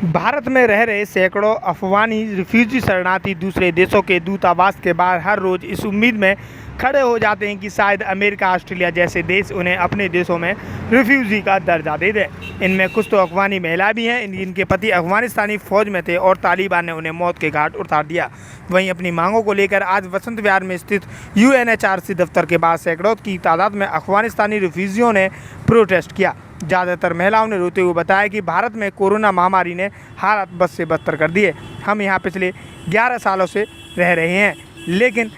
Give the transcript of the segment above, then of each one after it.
भारत में रह रहे सैकड़ों अफगानी रिफ्यूजी शरणार्थी दूसरे देशों के दूतावास के बाहर हर रोज़ इस उम्मीद में खड़े हो जाते हैं कि शायद अमेरिका, ऑस्ट्रेलिया जैसे देश उन्हें अपने देशों में रिफ्यूजी का दर्जा दे दें। इनमें कुछ तो अफगानी महिला भी हैं। इनके पति अफगानिस्तानी फ़ौज में थे और तालिबान ने उन्हें मौत के घाट उतार दिया। वहीं अपनी मांगों को लेकर आज वसंत विहार में स्थित UNHRC दफ्तर के बाहर सैकड़ों की तादाद में अफगानिस्तानी रिफ्यूजियों ने प्रोटेस्ट किया। ज़्यादातर महिलाओं ने रोते हुए बताया कि भारत में कोरोना महामारी ने हालात बद से बदतर कर दिए। हम यहाँ पिछले 11 सालों से रह रहे हैं, लेकिन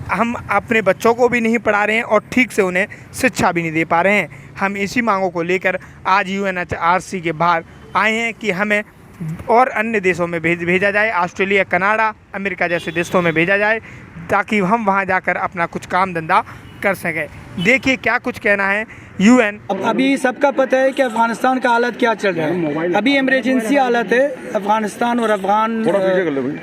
हम अपने बच्चों को भी नहीं पढ़ा रहे हैं और ठीक से उन्हें शिक्षा भी नहीं दे पा रहे हैं। हम इसी मांगों को लेकर आज UNHRC के बाहर आए हैं कि हमें और अन्य देशों में भेजा जाए, ऑस्ट्रेलिया, कनाडा, अमेरिका जैसे देशों में भेजा जाए, ताकि हम वहां जाकर अपना कुछ काम धंधा कर सकें। देखिए क्या कुछ कहना है UN। अभी सबका पता है कि अफगानिस्तान का हालत क्या चल रहा है। अभी इमरजेंसी हालत है अफगानिस्तान और अफगान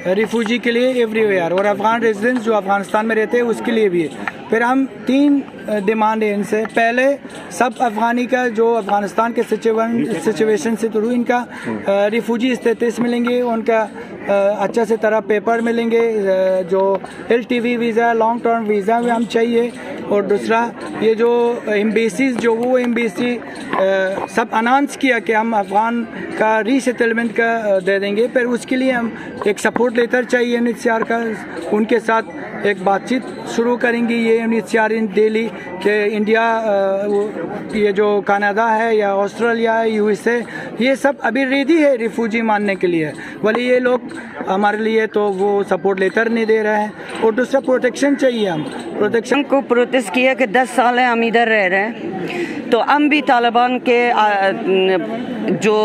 रिफ्यूजी के लिए एवरीवेयर, और अफगान रेजिडेंट्स जो अफगानिस्तान में रहते हैं उसके लिए भी है। फिर हम 3 डिमांड है इनसे। पहले सब अफगानी का जो अफगानिस्तान के सिचुएशन से थ्रू इनका रिफ्यूजी स्टेटस मिलेंगे, उनका अच्छा से तरह पेपर मिलेंगे, जो LTV visa, long term visa भी हम चाहिए। और दूसरा ये जो एम्बेसीज जो वो एम्बेसी सब अनाउंस किया कि हम अफगान का रीसेटलमेंट का दे देंगे, पर उसके लिए हम एक सपोर्ट लेटर चाहिए UNHCR का। उनके साथ एक बातचीत शुरू करेंगे ये UNHCR इन दिल्ली कि इंडिया, ये जो कनाडा है या ऑस्ट्रेलिया है, USA, ये सब अभी रेडी है रिफ्यूजी मानने के लिए। बोले ये लोग हमारे लिए तो वो सपोर्ट लेटर नहीं दे रहे हैं। और दूसरा प्रोटेक्शन चाहिए। हम प्रोटेक्शन को प्रोटेस्ट किया कि 10 साल है हम इधर रह रहे हैं, तो हम भी तालिबान के जो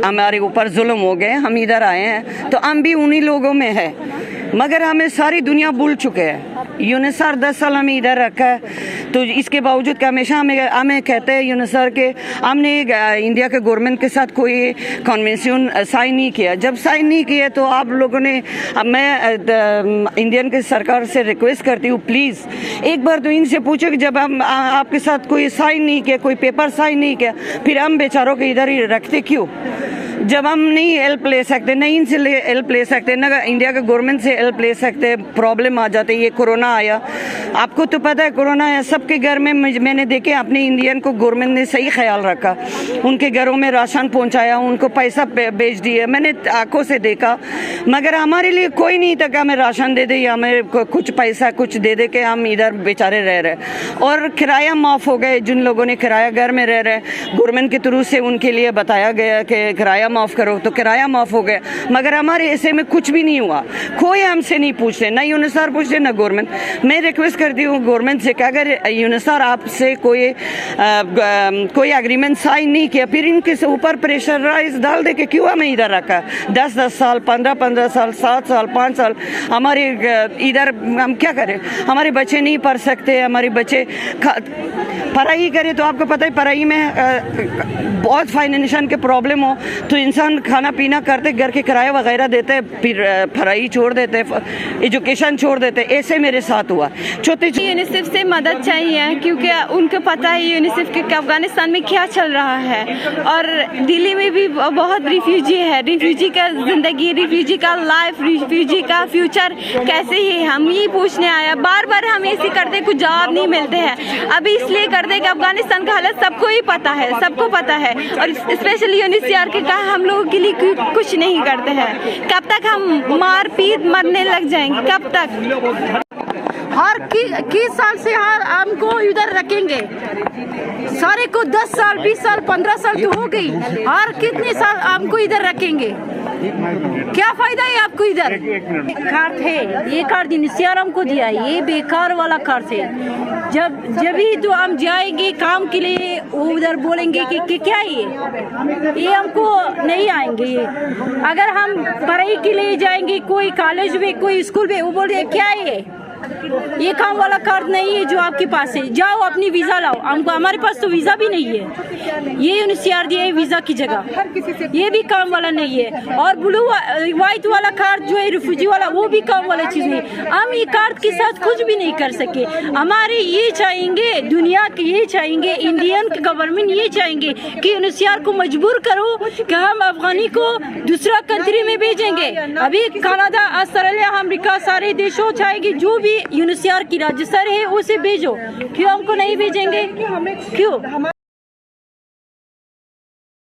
हमारे ऊपर जुल्म हो गए, हम इधर आए हैं तो हम भी उन्हीं लोगों में है, मगर हमें सारी दुनिया भूल चुके हैं। UNHCR 10 साल हमें इधर रखा है, तो इसके बावजूद कि हमेशा हमें कहते हैं UNHCR के हमने इंडिया के गवर्नमेंट के साथ कोई कन्वेंशन साइन नहीं किया। जब साइन नहीं किया तो आप लोगों ने, मैं इंडियन की सरकार से रिक्वेस्ट करती हूँ, प्लीज़ एक बार तो इनसे पूछो कि जब हम आपके साथ कोई साइन नहीं किया, कोई पेपर साइन नहीं किया, फिर हम बेचारों को इधर ही रखते क्यों? जब हम नहीं हेल्प ले सकते, नहीं इनसे हेल्प ले सकते, ना इंडिया के गवर्नमेंट से हेल्प ले सकते, प्रॉब्लम आ जाते। ये कोरोना आया, आपको तो पता है कोरोना आया सबके घर में। मैंने देखे अपने इंडियन को गवर्नमेंट ने सही ख्याल रखा, उनके घरों में राशन पहुंचाया, उनको पैसा भेज दिया, मैंने आंखों से देखा। मगर हमारे लिए कोई नहीं था कि हमें राशन दे दे या हमें कुछ पैसा कुछ दे दे के हम इधर बेचारे रह रहे। और किराया माफ़ हो गए, जिन लोगों ने किराया घर में रह रहे, गवर्नमेंट के थ्रू से उनके लिए बताया गया कि किराया माफ़ करो, तो किराया माफ़ हो गया। मगर हमारे ऐसे में कुछ भी नहीं हुआ, कोई हमसे नहीं पूछते, ना UNHCR पूछते ना गवर्नमेंट। मैं रिक्वेस्ट करती हूँ गवर्नमेंट से कि अगर UNHCR आपसे कोई एग्रीमेंट साइन नहीं किया, फिर इनके ऊपर प्रेशराइज डाल दे कि क्यों हमें इधर रखा 10-10 साल, 15-15 साल, 7 साल, 5 साल हमारे इधर। हम क्या करें? हमारे बच्चे नहीं पढ़ सकते, हमारे बच्चे पढ़ाई करें तो आपको पता है पढ़ाई में बहुत फाइनेंशियल के प्रॉब्लम हो तो इंसान खाना पीना करते, घर के किराया वगैरह देते, फिर पढ़ाई छोड़ देते, एजुकेशन छोड़ देते। ऐसे मेरे साथ हुआ। यूनिसेफ से मदद चाहिए, क्योंकि उनको पता है यूनिसेफ के अफगानिस्तान में क्या चल रहा है, और दिल्ली में भी बहुत रिफ्यूजी है। रिफ्यूजी का ज़िंदगी, रिफ्यूजी का लाइफ, रिफ्यूजी का फ्यूचर कैसे है, हम ये पूछने आया। बार बार हम ऐसे करते, कुछ जवाब नहीं मिलते हैं। अभी इसलिए करते कि अफगानिस्तान का हालत सबको ही पता है, सबको पता है, और स्पेशली UNHCR के कहा हम लोगों के लिए कुछ नहीं करते हैं। कब तक हम मार पीट मरने लग जाएंगे? कब तक? हर किस साल से हमको इधर रखेंगे? सारे को 10 साल, 20 साल, 15 साल तो हो गई। हर कितने साल हमको इधर रखेंगे? क्या फायदा है आपको इधर? कार्ड है, ये कार्ड UNHCR हमको दिया, ये बेकार वाला कार्ड है। जब ही तो हम जाएंगे काम के लिए, वो उधर बोलेंगे कि क्या ये हमको नहीं आएंगे। अगर हम पढ़ाई के लिए जाएंगे कोई कॉलेज में, कोई स्कूल में, वो बोलते क्या ये ये काम वाला कार्ड नहीं है जो आपके पास है, जाओ अपनी वीज़ा लाओ। हमको हमारे पास तो वीज़ा भी नहीं है, ये यूनिसियार दिए है वीज़ा की जगह, ये भी काम वाला नहीं है। और ब्लू वाइट वाला कार्ड जो है रिफ्यूजी वाला, वो भी काम वाला चीज़ नहीं। हम ये कार्ड के साथ कुछ भी नहीं कर सके। हमारे ये चाहेंगे, दुनिया के ये चाहेंगे, इंडियन गवर्नमेंट ये चाहेंगे कि यूनिसियार को मजबूर करो कि हम अफगानी को दूसरा कंट्री में भेजेंगे। अभी कनाडा, ऑस्ट्रेलिया, अमेरिका सारे देशों चाहेगी जो भी यूनिसियार की रजिस्टर है उसे भेजो, क्यों हमको नहीं भेजेंगे, क्यों?